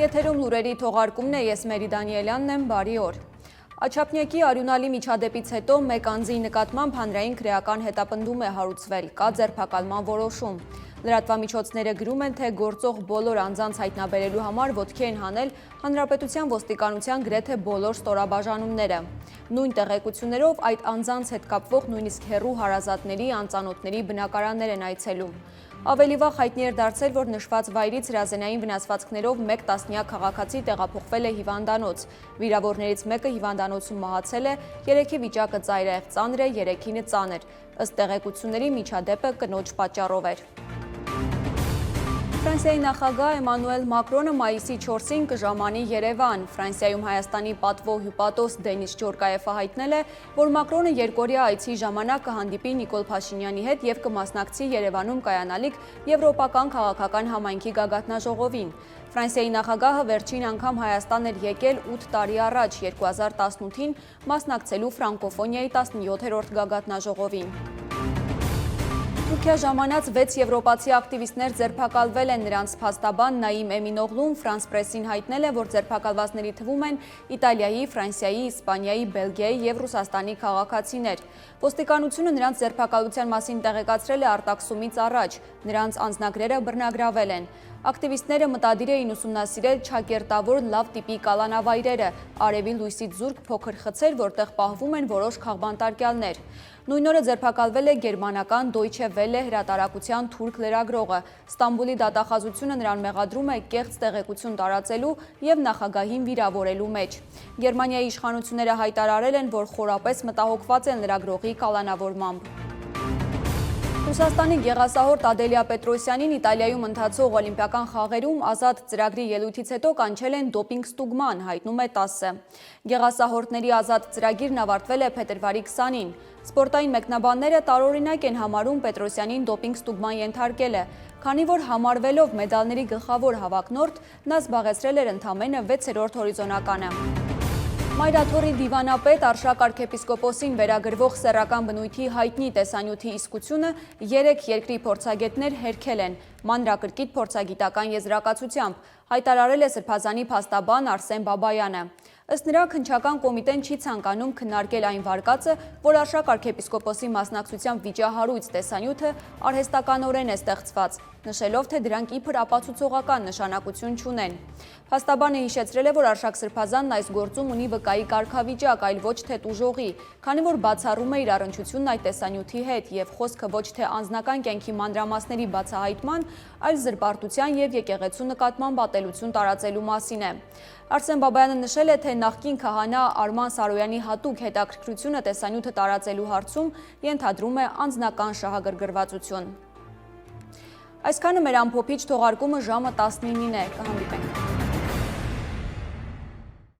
Եթերում լուրերի թողարկումն է, ես Մերի Դանիելյանն եմ, բարի օր։ Աչափնյակի արյունալի միջադեպից հետո մեկ անձի նկատմամբ հանրային քրեական հետապնդում է հարուցվել, կա ձերբակալման որոշում։ Լրատվամիջոցները գրում են, թե գործող բոլոր անձանց հայտնաբերելու համար ոտքի են հանել Հանրապետության ոստիկանության գրեթե բոլոր ստորաբաժանումները։ Նույն տեղեկություններով այդ անձանց հետ կապվող նույնիսկ հեռու հարազատների, անծանոթների բնակարաններ են այցելում։ Ավելի վաղ հայտնի էր դարձել, որ նշված վայրից հրազենային վնասվածքներով մեկ տասնյակ քաղաքացի տեղափոխվել է հիվանդանոց։ Վիրավորներից մեկը հիվանդանոցում մահացել է, 3-ի վիճակը ծայրահեղ ծանր է, 3-ինը ծանր։ Ըստ տեղեկությունների միջադեպը կնոջ պատճառով էր։ Ֆրանսիայի նախագահ Էմանուել Մակրոնը մայիսի 4-ին կժամանի Երևան։ Ֆրանսիայում Հայաստանի պատվո հյուպատոս Դենիս Ջորկաևը հայտնել է, որ Մակրոնը երկօրյա այցի ժամանակ կհանդիպի Նիկոլ Փաշինյանի հետ եւ կմասնակցի Երևանում կայանալիք Եվրոպական քաղաքական համայնքի գագաթնաժողովին։ Ֆրանսիայի նախագահը վերջին անգամ Հայաստան էր եկել 8 տարի առաջ, 2018-ին մասնակցելու ֆրանկոֆոնիայի 17-րդ գագաթնաժողովին։ Թուրքիա ժամանած 6 եվրոպացի ակտիվիստներ ձերբակալվել են, նրանց փաստաբան Նաիմ Էմինօղլուն Ֆրանս պրեսին հայտնել է, որ ձերբակալվածների թվում են Իտալիայի, Ֆրանսիայի, Իսպանիայի, Բելգիայի եւ Ռուսաստանի քաղաքացիներ։ Ոստիկանությունը նրանց ձերբակալության մասին տեղեկացրել է արտաքսումից առաջ, նրանց անձնագրերը բռնագրավել են։ Ակտիվիստները մտադիր էին ուսումնասիրել չակերտավոր լավ տիպի կալանավայրերը, արևի լույսից զուրկ փոքր խցեր, որտեղ պահվում են որոշ քաղբանտարկյալներ։ Նույն օրը ձերբակալվել է գերմանական Deutsche Welle հրատարակության թուրք լրագրողը։ Ստամբուլի դատախազությունը նրան մեղադրում է կեղծ տեղեկություն տարածելու եւ նախագահին վիրավորելու մեջ։ Գերմանիայի իշխանությունները հայտարարել են, որ խորապես մտահոգված են լրագրողի կալանավորմամբ։ Ռուսաստանի գեղասահորդ Ադելիա Պետրոսյանին Իտալիայում ընթացող օլիմպիական խաղերում ազատ ծրագրի ելույթից հետո կանչել են դոպինգ ստուգման, հայտնում է ՏԱՍՍ-ը։ Գեղասահորդների ազատ ծրագիրն ավարտվել է փետրվարի 20-ին։ Սպորտային մեկնաբանները տարօրինակ են համարում Պետրոսյանին դոպինգ ստուգման ենթարկելը, քանի որ համարվելով մեդալների գլխավոր հավակնորդ, նա զբաղեցրել էր ընդամենը 6-րդ հորիզոնականը։ Մայրաթորի դիվանապետ Արշակ արքեպիսկոպոսին վերագրվող սեռական բնույթի հայտնի տեսանյութի իսկությունը 3 երկրի փորձագետներ հերքել են մանրակրկիտ փորձագիտական եզրակացությամբ, հայտարարել է Սրբազանի փաստաբան Արսեն Բաբայանը։ Ըստ նրա, քննչական կոմիտեն չի ցանկանում քննարկել այն վարկածը, որ Արշակ արքեպիսկոպոսի մասնակցությամբ վիճահարույց տեսանյութը արհեստականորեն է ստեղծված, նշելով, թե դրանք իբր ապացուցողական նշանակություն չունեն։ Փաստաբանը հիշեցրել է, որ Արշակ Սրբազանն այս գործում ունի վկայի կարգավիճակ, այլ ոչ թե տուժողի, քանի որ բացառում է իր առնչությունն այդ տեսանյութի հետ եւ խոսքը ոչ թե անձնական կյանքի մանրամասների բացահայտման, այլ զրպարտության եւ եկեղեցու նկատմամբ ատելություն տարածելու մասին է։ Արսեն Բաբայանը նշել է, թե նախկին քահանա Արման Սարոյանի հատուկ հետաքրքրությունը տեսանյութը տարածելու հարցում ենթադրում է անձնական շահագրգռվածություն։ Այսքանը մեր ամփոփիչ թողարկումը ժամը 19-ին է, կհանդիպենք։